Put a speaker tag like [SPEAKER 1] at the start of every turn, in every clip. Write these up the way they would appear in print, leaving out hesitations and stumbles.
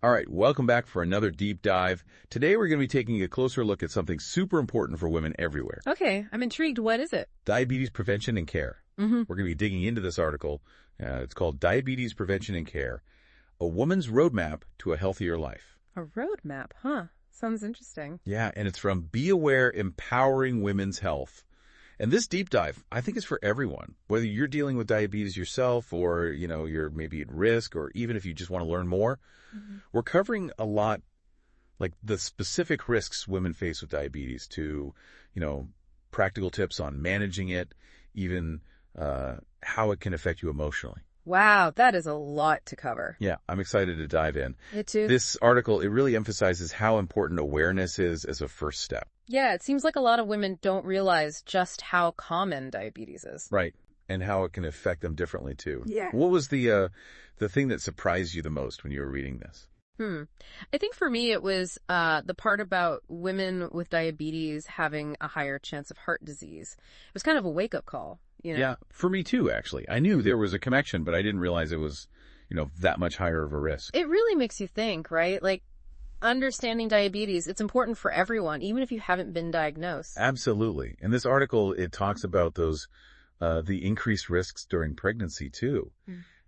[SPEAKER 1] All right, welcome back for another deep dive. Today we're going to be taking a closer look at something super important for women everywhere.
[SPEAKER 2] Okay, I'm intrigued. What is it?
[SPEAKER 1] Diabetes prevention and care.
[SPEAKER 2] Mm-hmm.
[SPEAKER 1] We're going to be digging into this article. It's called Diabetes Prevention and Care, a woman's roadmap to a healthier life.
[SPEAKER 2] A roadmap, huh? Sounds interesting.
[SPEAKER 1] Yeah, and it's from Be Aware Empowering Women's Health. And this deep dive, I think, is for everyone, whether you're dealing with diabetes yourself or, you're maybe at risk, or even if you just want to learn more. Mm-hmm. We're covering a lot, like the specific risks women face with diabetes to, practical tips on managing it, even how it can affect you emotionally.
[SPEAKER 2] Wow, that is a lot to cover.
[SPEAKER 1] Yeah, I'm excited to dive in.
[SPEAKER 2] Me too.
[SPEAKER 1] This article, it really emphasizes how important awareness is as a first step.
[SPEAKER 2] Yeah, it seems like a lot of women don't realize just how common diabetes is.
[SPEAKER 1] Right, and how it can affect them differently too.
[SPEAKER 2] Yeah.
[SPEAKER 1] What was the thing that surprised you the most when you were reading this?
[SPEAKER 2] I think for me it was the part about women with diabetes having a higher chance of heart disease. It was kind of a wake-up call.
[SPEAKER 1] Yeah, for me too, actually. I knew there was a connection, but I didn't realize it was, that much higher of a risk.
[SPEAKER 2] It really makes you think, right? Like, understanding diabetes, it's important for everyone, even if you haven't been diagnosed.
[SPEAKER 1] Absolutely. In this article, it talks about those, the increased risks during pregnancy too,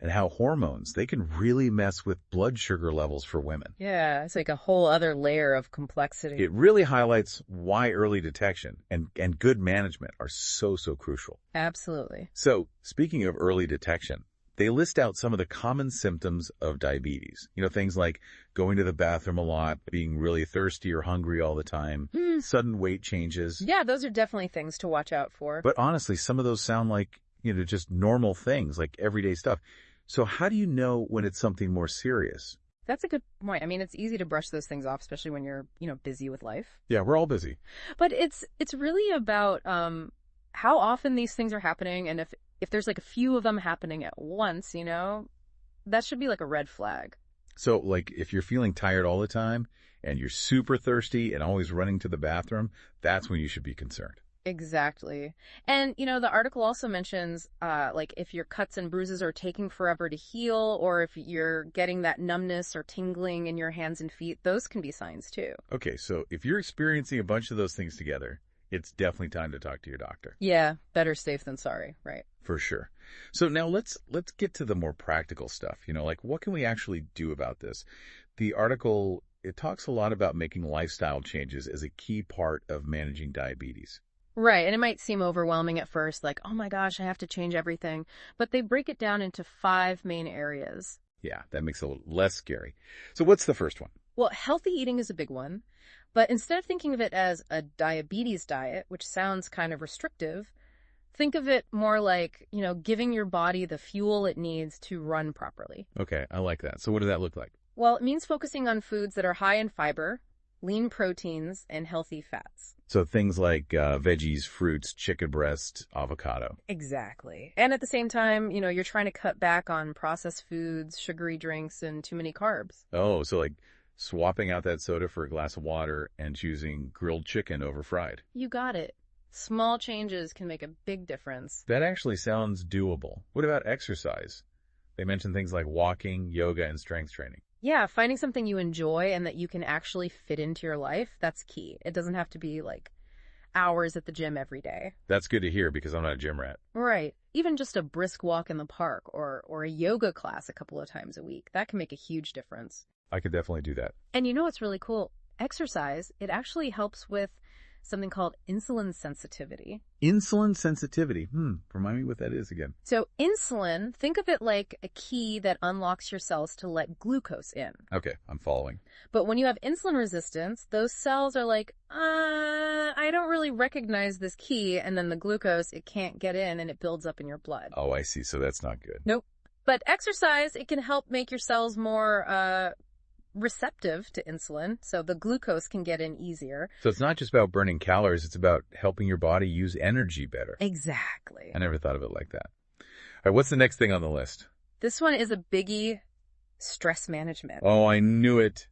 [SPEAKER 1] and how hormones, they can really mess with blood sugar levels for women.
[SPEAKER 2] Yeah, it's like a whole other layer of complexity.
[SPEAKER 1] It really highlights why early detection and good management are so crucial.
[SPEAKER 2] Absolutely.
[SPEAKER 1] So, speaking of early detection, they list out some of the common symptoms of diabetes. Things like going to the bathroom a lot, being really thirsty or hungry all the time, sudden weight changes.
[SPEAKER 2] Yeah, those are definitely things to watch out for.
[SPEAKER 1] But honestly, some of those sound like, just normal things, like everyday stuff. So how do you know when it's something more serious?
[SPEAKER 2] That's a good point. I mean, it's easy to brush those things off, especially when you're, busy with life.
[SPEAKER 1] Yeah, we're all busy.
[SPEAKER 2] But it's really about how often these things are happening, and if there's like a few of them happening at once, that should be like a red flag.
[SPEAKER 1] So like if you're feeling tired all the time and you're super thirsty and always running to the bathroom, that's when you should be concerned.
[SPEAKER 2] Exactly. And, the article also mentions, like, if your cuts and bruises are taking forever to heal, or if you're getting that numbness or tingling in your hands and feet, those can be signs too.
[SPEAKER 1] Okay, so if you're experiencing a bunch of those things together, it's definitely time to talk to your doctor.
[SPEAKER 2] Yeah, better safe than sorry, right?
[SPEAKER 1] For sure. So now let's get to the more practical stuff. Like what can we actually do about this? The article, it talks a lot about making lifestyle changes as a key part of managing diabetes.
[SPEAKER 2] Right, and it might seem overwhelming at first, like, oh my gosh, I have to change everything. But they break it down into 5 main areas.
[SPEAKER 1] Yeah, that makes it a little less scary. So what's the first one?
[SPEAKER 2] Well, healthy eating is a big one. But instead of thinking of it as a diabetes diet, which sounds kind of restrictive, think of it more like, giving your body the fuel it needs to run properly.
[SPEAKER 1] Okay, I like that. So what does that look like?
[SPEAKER 2] Well, it means focusing on foods that are high in fiber, lean proteins, and healthy fats.
[SPEAKER 1] So things like veggies, fruits, chicken breast, avocado.
[SPEAKER 2] Exactly. And at the same time, you're trying to cut back on processed foods, sugary drinks, and too many carbs.
[SPEAKER 1] Oh, so like swapping out that soda for a glass of water and choosing grilled chicken over fried.
[SPEAKER 2] You got it. Small changes can make a big difference.
[SPEAKER 1] That actually sounds doable. What about exercise? They mention things like walking, yoga, and strength training.
[SPEAKER 2] Yeah, finding something you enjoy and that you can actually fit into your life, that's key. It doesn't have to be like hours at the gym every day.
[SPEAKER 1] That's good to hear because I'm not a gym rat.
[SPEAKER 2] Right. Even just a brisk walk in the park or a yoga class a couple of times a week, that can make a huge difference.
[SPEAKER 1] I could definitely do that.
[SPEAKER 2] And what's really cool? Exercise, it actually helps with something called insulin sensitivity.
[SPEAKER 1] Insulin sensitivity. Remind me what that is again.
[SPEAKER 2] So insulin, think of it like a key that unlocks your cells to let glucose in.
[SPEAKER 1] Okay, I'm following.
[SPEAKER 2] But when you have insulin resistance, those cells are like, I don't really recognize this key. And then the glucose, it can't get in and it builds up in your blood.
[SPEAKER 1] Oh, I see. So that's not good.
[SPEAKER 2] Nope. But exercise, it can help make your cells more receptive to insulin, so the glucose can get in easier.
[SPEAKER 1] So it's not just about burning calories, it's about helping your body use energy better.
[SPEAKER 2] Exactly.
[SPEAKER 1] I never thought of it like that. All right, what's the next thing on the list?
[SPEAKER 2] This one is a biggie, stress management.
[SPEAKER 1] Oh, I knew it.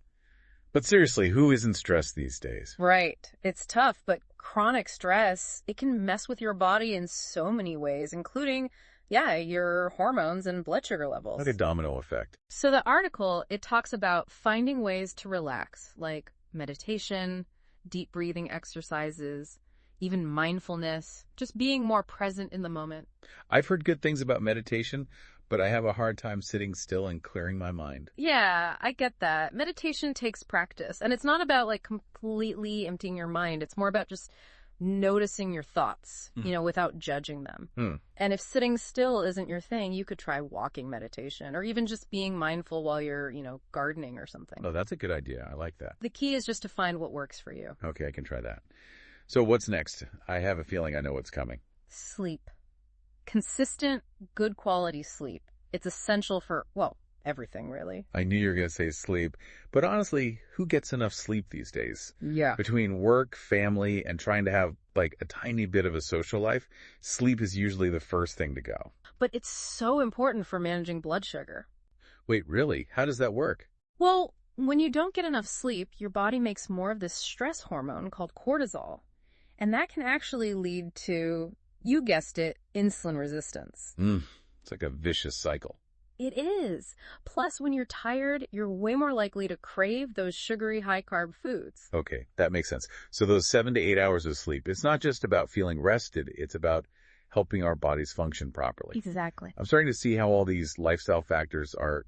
[SPEAKER 1] But seriously, who isn't stressed these days?
[SPEAKER 2] Right. It's tough, but chronic stress, it can mess with your body in so many ways, including, yeah, your hormones and blood sugar levels.
[SPEAKER 1] Like a domino effect.
[SPEAKER 2] So the article, it talks about finding ways to relax, like meditation, deep breathing exercises, even mindfulness, just being more present in the moment.
[SPEAKER 1] I've heard good things about meditation, but I have a hard time sitting still and clearing my mind.
[SPEAKER 2] Yeah, I get that. Meditation takes practice, and it's not about like completely emptying your mind. It's more about just noticing your thoughts, without judging them. And if sitting still isn't your thing, you could try walking meditation or even just being mindful while you're, gardening or something.
[SPEAKER 1] Oh, that's a good idea. I like that.
[SPEAKER 2] The key is just to find what works for you.
[SPEAKER 1] Okay, I can try that. So what's next? I have a feeling I know what's coming.
[SPEAKER 2] Sleep. Consistent, good quality sleep. It's essential for, well, everything, really.
[SPEAKER 1] I knew you were going to say sleep, but honestly, who gets enough sleep these days?
[SPEAKER 2] Yeah.
[SPEAKER 1] Between work, family, and trying to have like a tiny bit of a social life, sleep is usually the first thing to go.
[SPEAKER 2] But it's so important for managing blood sugar.
[SPEAKER 1] Wait, really? How does that work?
[SPEAKER 2] Well, when you don't get enough sleep, your body makes more of this stress hormone called cortisol. And that can actually lead to, you guessed it, insulin resistance.
[SPEAKER 1] It's like a vicious cycle.
[SPEAKER 2] It is. Plus, when you're tired, you're way more likely to crave those sugary, high-carb foods.
[SPEAKER 1] Okay, that makes sense. So those 7 to 8 hours of sleep, it's not just about feeling rested, it's about helping our bodies function properly.
[SPEAKER 2] Exactly.
[SPEAKER 1] I'm starting to see how all these lifestyle factors are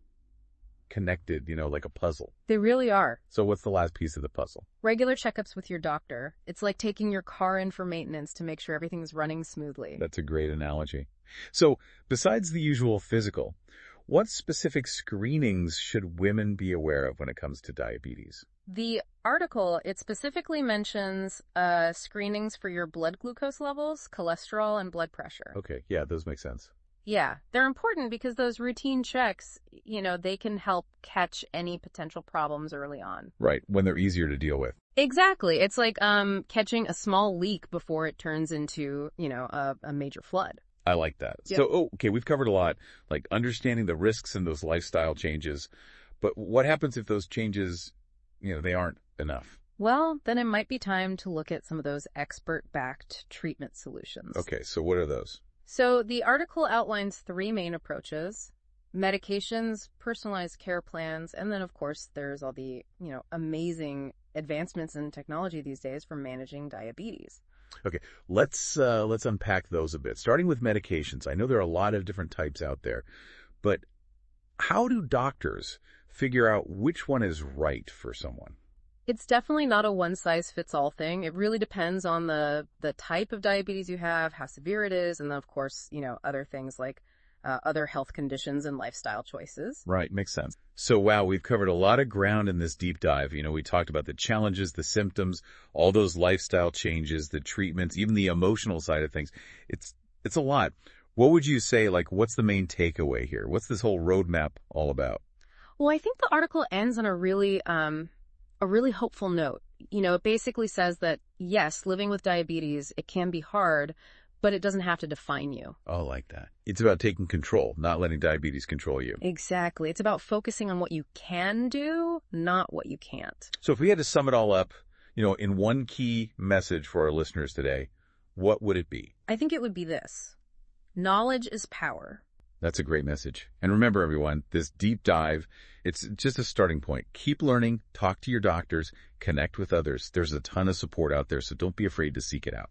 [SPEAKER 1] connected, like a puzzle.
[SPEAKER 2] They really are.
[SPEAKER 1] So what's the last piece of the puzzle?
[SPEAKER 2] Regular checkups with your doctor. It's like taking your car in for maintenance to make sure everything's running smoothly.
[SPEAKER 1] That's a great analogy. So besides the usual physical, what specific screenings should women be aware of when it comes to diabetes?
[SPEAKER 2] The article, it specifically mentions screenings for your blood glucose levels, cholesterol, and blood pressure.
[SPEAKER 1] Okay, yeah, those make sense.
[SPEAKER 2] Yeah, they're important because those routine checks, they can help catch any potential problems early on.
[SPEAKER 1] Right, when they're easier to deal with.
[SPEAKER 2] Exactly. It's like catching a small leak before it turns into, a major flood.
[SPEAKER 1] I like that.
[SPEAKER 2] Yep.
[SPEAKER 1] So, okay, we've covered a lot, like understanding the risks and those lifestyle changes. But what happens if those changes, they aren't enough?
[SPEAKER 2] Well, then it might be time to look at some of those expert-backed treatment solutions.
[SPEAKER 1] Okay, so what are those?
[SPEAKER 2] So the article outlines 3 main approaches: medications, personalized care plans, and then, of course, there's all the, amazing advancements in technology these days for managing diabetes.
[SPEAKER 1] Okay, let's unpack those a bit. Starting with medications. I know there are a lot of different types out there, but how do doctors figure out which one is right for someone?
[SPEAKER 2] It's definitely not a one-size-fits-all thing. It really depends on the type of diabetes you have, how severe it is, and then, of course, other things like other health conditions and lifestyle choices.
[SPEAKER 1] Right, makes sense. So, wow, we've covered a lot of ground in this deep dive. We talked about the challenges, the symptoms, all those lifestyle changes, the treatments, even the emotional side of things. It's a lot. What would you say, what's the main takeaway here? What's this whole roadmap all about?
[SPEAKER 2] Well, I think the article ends on a really hopeful note. It basically says that, yes, living with diabetes, it can be hard, but it doesn't have to define you.
[SPEAKER 1] Oh, I like that. It's about taking control, not letting diabetes control you.
[SPEAKER 2] Exactly. It's about focusing on what you can do, not what you can't.
[SPEAKER 1] So if we had to sum it all up, in one key message for our listeners today, what would it be?
[SPEAKER 2] I think it would be this: knowledge is power.
[SPEAKER 1] That's a great message. And remember, everyone, this deep dive, it's just a starting point. Keep learning, talk to your doctors, connect with others. There's a ton of support out there, so don't be afraid to seek it out.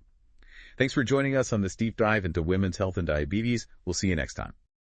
[SPEAKER 1] Thanks for joining us on this deep dive into women's health and diabetes. We'll see you next time.